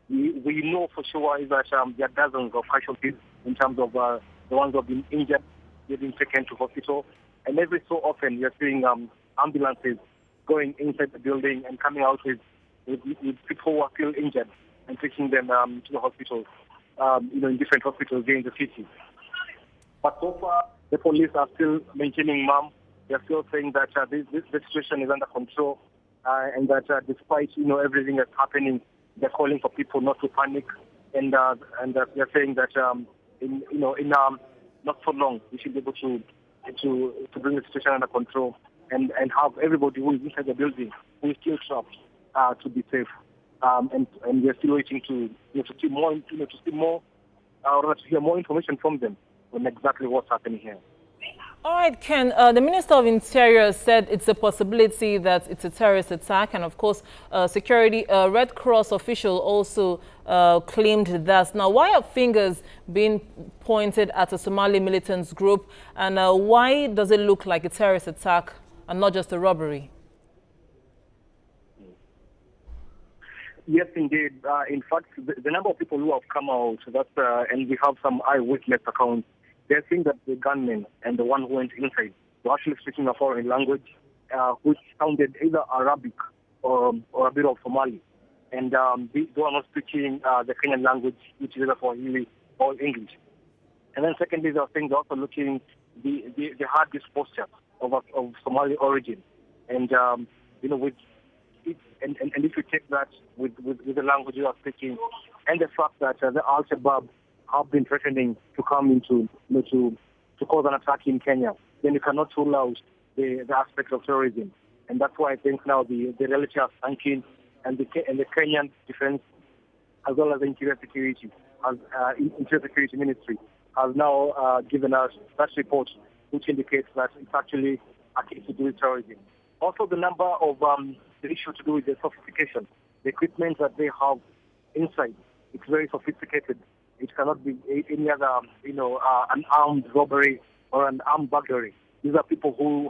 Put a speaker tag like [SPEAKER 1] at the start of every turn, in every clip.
[SPEAKER 1] we know for sure is that there are dozens of casualties in terms of the ones who have been injured, they've been taken to hospital. And every so often, you're seeing ambulances going inside the building and coming out with people who are still injured and taking them to the hospitals, in different hospitals here in the city. But so far, the police are still maintaining mum. They're still saying that this situation is under control, and that despite everything that's happening, they're calling for people not to panic, and they're saying that in not so long we should be able to bring the situation under control and have everybody who is inside the building who is still trapped to be safe. And we're still waiting to see more, or to hear more information from them on exactly what's happening here.
[SPEAKER 2] All right, Ken, the Minister of Interior said it's a possibility that it's a terrorist attack. And of course, security, Red Cross official also claimed that. Now, why are fingers being pointed at a Somali militant group? And why does it look like a terrorist attack and not just a robbery?
[SPEAKER 1] Yes, indeed. In fact, the number of people who have come out, and we have some eyewitness accounts, they're saying that the gunman and the one who went inside were actually speaking a foreign language, which sounded either Arabic or a bit of Somali. And they were not speaking the Kenyan language, which is either Swahili or English. And then secondly, they are saying they're also looking, they had this posture of Somali origin. And, with it, and if you take that with the language you are speaking, and the fact that the Al-Shabaab have been threatening to come into, to cause an attack in Kenya, then you cannot rule out the aspect of terrorism. And that's why I think now the reality has sunk in, and the Kenyan defense, as well as the Interior Security Ministry, has now given us that report, which indicates that it's actually a case to do with terrorism. Also, the number of the issue to do with the sophistication, the equipment that they have inside, it's very sophisticated. It cannot be any other, an armed robbery or an armed burglary. These are people who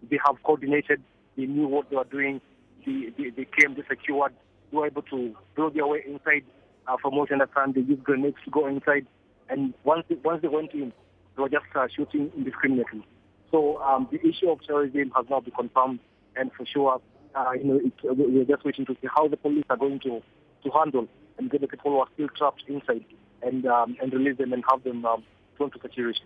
[SPEAKER 1] they have coordinated, they knew what they were doing, they came, they secured, they were able to build their way inside. From what I understand, they used grenades to go inside, and once they went in, they were just shooting indiscriminately. So the issue of terrorism has now been confirmed, and for sure, we're just waiting to see how the police are going to handle and get the people who are still trapped inside and release them and have them thrown to security.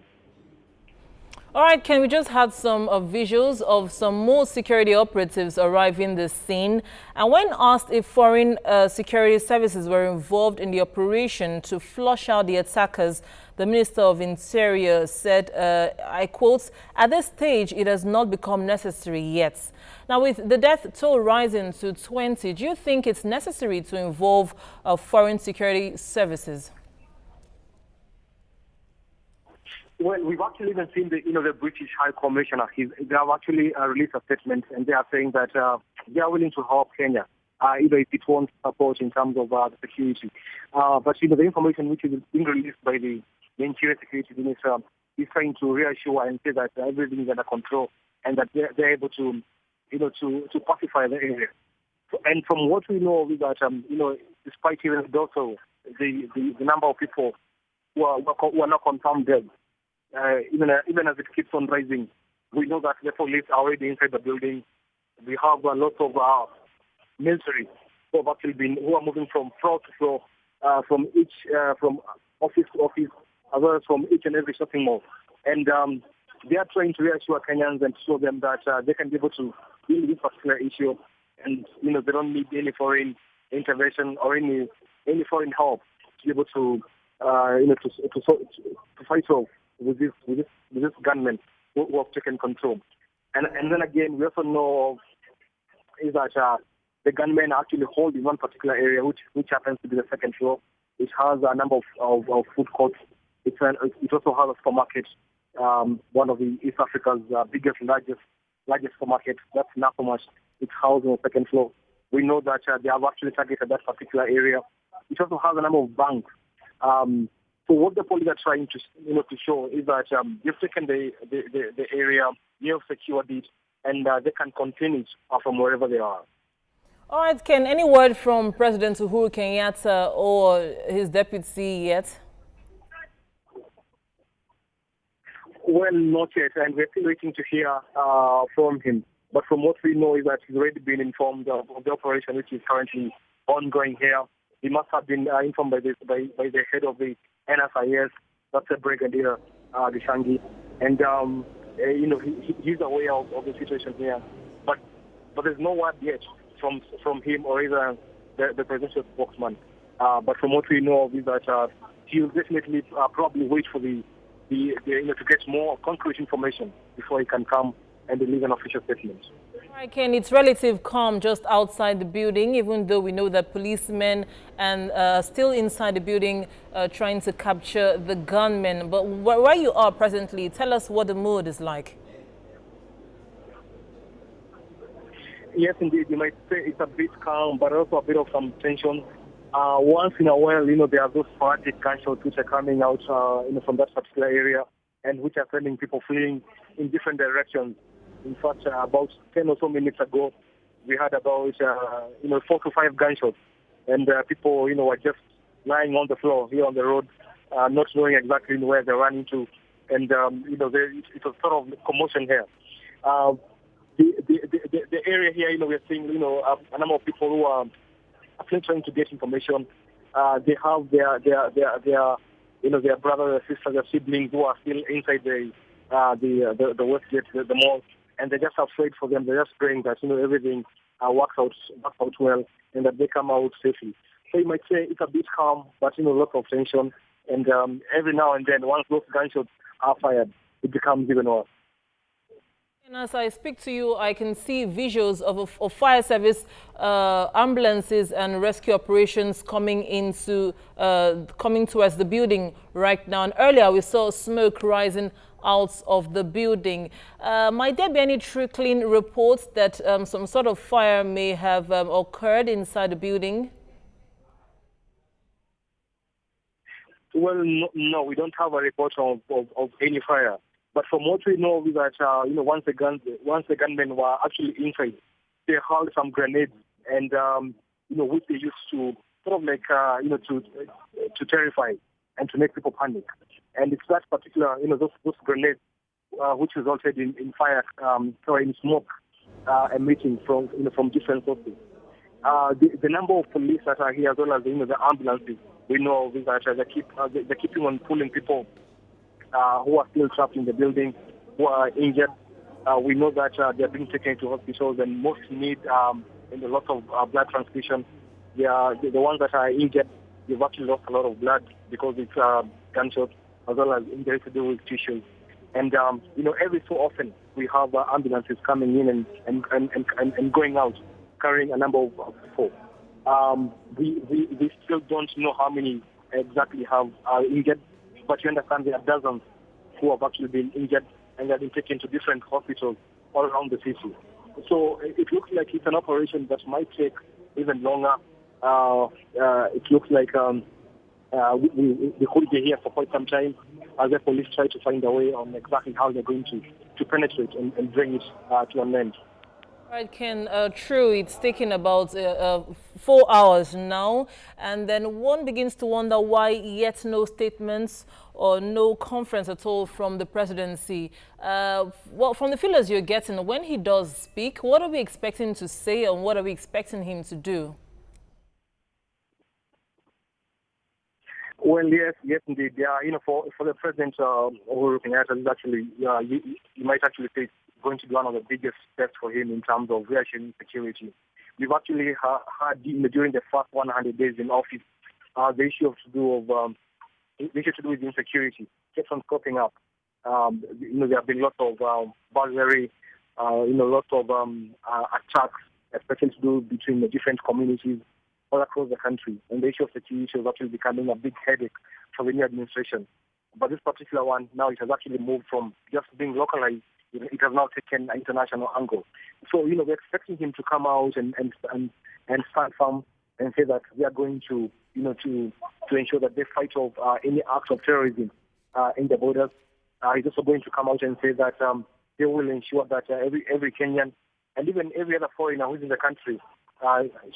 [SPEAKER 2] All right, Ken, we just had some visuals of some more security operatives arriving the scene. And when asked if foreign security services were involved in the operation to flush out the attackers, the Minister of Interior said, I quote, "At this stage, it has not become necessary yet." Now, with the death toll rising to 20, do you think it's necessary to involve foreign security services?
[SPEAKER 1] Well, we've actually even seen the British High Commissioner. They have actually released a statement, and they are saying that they are willing to help Kenya, either if it wants support in terms of the security. But the information which is being released by the Interior Security Minister is trying to reassure and say that everything is under control and that they're able to pacify the area. And from what we know is that despite even also the number of people who are not confirmed dead. Even as it keeps on rising, we know that the police are already inside the building. We have a lot of military who are moving from floor to floor, from office to office, as well as from each and every shopping mall. And they are trying to reassure Kenyans and show them that they can be able to deal with this particular issue, and they don't need any foreign intervention or any foreign help to be able to fight off with this gunmen who have taken control. And then again, we also know is that the gunmen are actually holding one particular area, which happens to be the second floor. It has a number of food courts. It also has a supermarket, one of the East Africa's biggest, largest supermarket. That's Nakumatt. It's housed on the second floor. We know that they have actually targeted that particular area. It also has a number of banks. So what the police are trying to show is that they've taken the area, they have secured it, and they can continue from wherever they are.
[SPEAKER 2] All right, Ken, any word from President Uhuru Kenyatta or his deputy yet?
[SPEAKER 1] Well, not yet, and we're still waiting to hear from him. But from what we know is that he's already been informed of the operation which is currently ongoing here. He must have been informed by the head of the NSIS, that's the Brigadier Gishangi, and he's aware of the situation here. But there's no word yet from him or either the presidential spokesman. But from what we know is that he'll definitely probably wait for to get more concrete information before he can come and deliver an official statement.
[SPEAKER 2] All right, Ken, it's relative calm just outside the building, even though we know that policemen are still inside the building trying to capture the gunmen. But where you are presently, tell us what the mood is like.
[SPEAKER 1] Yes, indeed. You might say it's a bit calm, but also a bit of some tension. Once in a while, there are those sporadic gunshots which are coming out, from that particular area, and which are sending people fleeing in different directions. In fact, about 10 or so minutes ago, we had about, 4 to 5 gunshots, and people, were just lying on the floor here on the road, not knowing exactly where they're running to, and it's a sort of commotion here. The area here, we're seeing, a number of people who are still trying to get information. They have their brothers, their sisters, their siblings who are still inside the Westgate, the mall, and they're just afraid for them. They're just praying that everything works out well and that they come out safely. So you might say it's a bit calm, but lots of tension. And every now and then, once those gunshots are fired, it becomes even worse.
[SPEAKER 2] And as I speak to you, I can see visuals of fire service ambulances and rescue operations coming towards the building right now. And earlier we saw smoke rising out of the building. Might there be any trickling reports that some sort of fire may have occurred inside the building?
[SPEAKER 1] Well, no, we don't have a report of any fire. But from what we know is that once the gunmen were actually inside, they hurled some grenades and which they used to sort of like to terrify and to make people panic. And it's that particular those grenades which resulted in fire or in smoke emitting from different sources. The number of police that are here as well as the ambulances, we know is that they're keeping on pulling people who are still trapped in the building, who are injured. We know that they're being taken to hospitals and most need a lot of blood transfusion. The ones that are injured, they've actually lost a lot of blood because it's gunshots as well as injuries to do with tissues. And every so often we have ambulances coming in and going out, carrying a number of people. We still don't know how many exactly are injured. But you understand there are dozens who have actually been injured and have been taken to different hospitals all around the city. So it looks like it's an operation that might take even longer. It looks like we could be here for quite some time as the police try to find a way on exactly how they're going to penetrate and bring it to an end.
[SPEAKER 2] Right, Ken, true, it's taken about 4 hours now, and then one begins to wonder why yet no statements or no conference at all from the presidency. Well, from the feelers you're getting, when he does speak, what are we expecting to say and what are we expecting him to do?
[SPEAKER 1] Well, yes, indeed. Yeah, for the president, Uhuru Kenyatta, is actually, you might actually say it's going to be one of the biggest steps for him in terms of reassuring security. We've actually had during the first 100 days in office, the issue to do with insecurity keeps on cropping up. There have been lots of burglary, lots of attacks, especially to do between the different communities all across the country. And the issue of security is actually becoming a big headache for the new administration. But this particular one, now it has actually moved from just being localized, it has now taken an international angle. So, we're expecting him to come out and stand firm and say that we are going to ensure that they fight off any acts of terrorism in the borders. He's also going to come out and say that they will ensure that every Kenyan and even every other foreigner who's in the country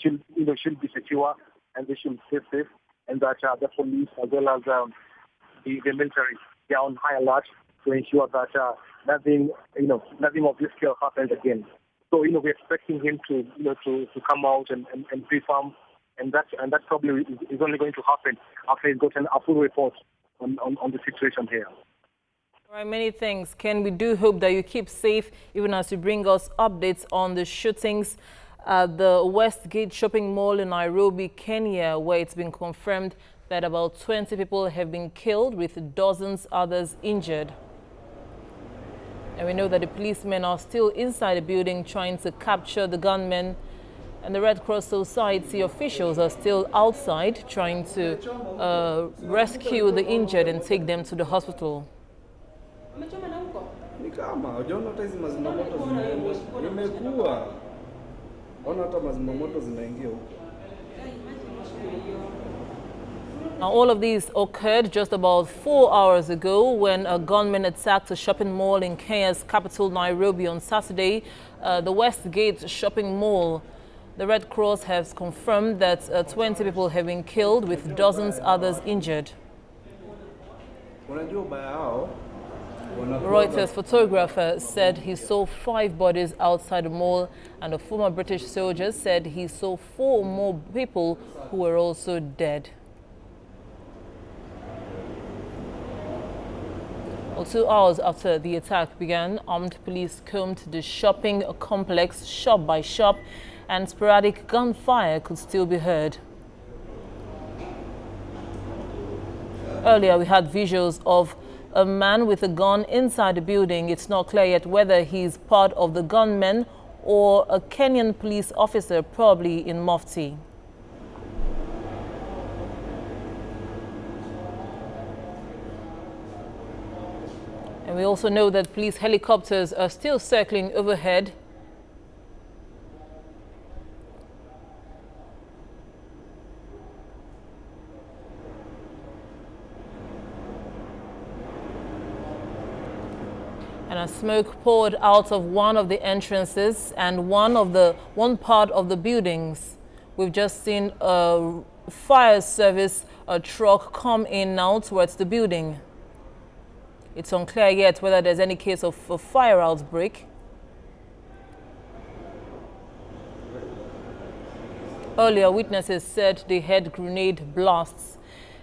[SPEAKER 1] should be secure and they should stay safe, and that the police as well as the military, they are on high alert to ensure that nothing of this scale happens again. So we're expecting him to come out and be firm, and that probably is only going to happen after he's gotten a full report on the situation here.
[SPEAKER 2] All right, many thanks, Ken. We do hope that you keep safe even as you bring us updates on the shootings at the Westgate Shopping Mall in Nairobi, Kenya, where it's been confirmed that about 20 people have been killed with dozens others injured. And we know that the policemen are still inside the building trying to capture the gunmen, and the Red Cross Society officials are still outside trying to rescue the injured and take them to the hospital. Now, all of these occurred just about 4 hours ago when a gunman attacked a shopping mall in Kenya's capital, Nairobi, on Saturday, the Westgate Shopping Mall. The Red Cross has confirmed that 20 people have been killed with dozens others injured. Reuters photographer said he saw 5 bodies outside the mall, and a former British soldier said he saw 4 more people who were also dead. Well, 2 hours after the attack began, armed police combed the shopping complex shop by shop, and sporadic gunfire could still be heard. Earlier, we had visuals of a man with a gun inside the building. It's not clear yet whether he's part of the gunmen or a Kenyan police officer, probably in mufti. And we also know that police helicopters are still circling overhead. And as smoke poured out of one of the entrances and one part of the buildings, we've just seen a fire service truck come in now towards the building. It's unclear yet whether there's any case of a fire outbreak. Earlier, witnesses said they heard grenade blasts,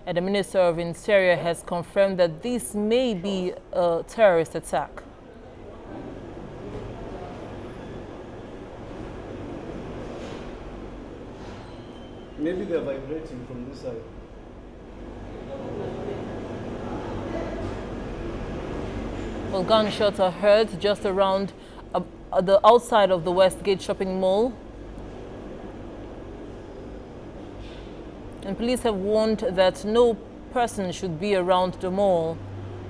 [SPEAKER 2] and the Minister of Interior has confirmed that this may be a terrorist attack.
[SPEAKER 3] Maybe they're vibrating from this side.
[SPEAKER 2] Well, gunshots are heard just around the outside of the Westgate Shopping Mall. And police have warned that no person should be around the mall.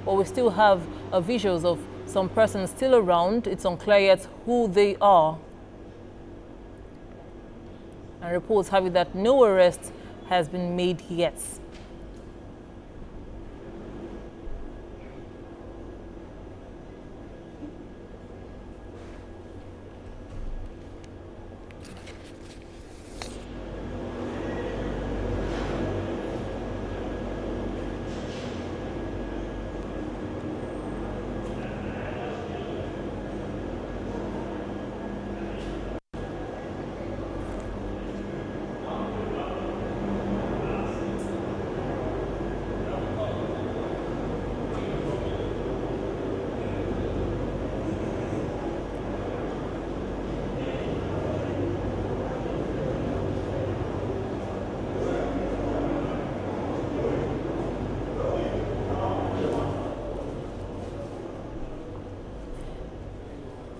[SPEAKER 2] But we still have visuals of some persons still around. It's unclear yet who they are. And reports have it that no arrest has been made yet.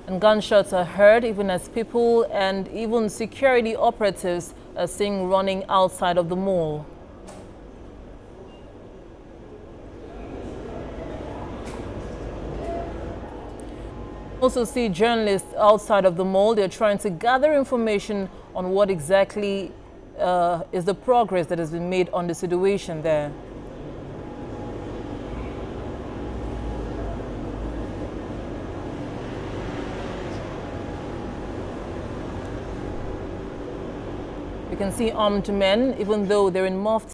[SPEAKER 2] And gunshots are heard even as people and even security operatives are seen running outside of the mall. Also see journalists outside of the mall. They're trying to gather information on what exactly is the progress that has been made on the situation there. can see armed men, even though they're in mufti.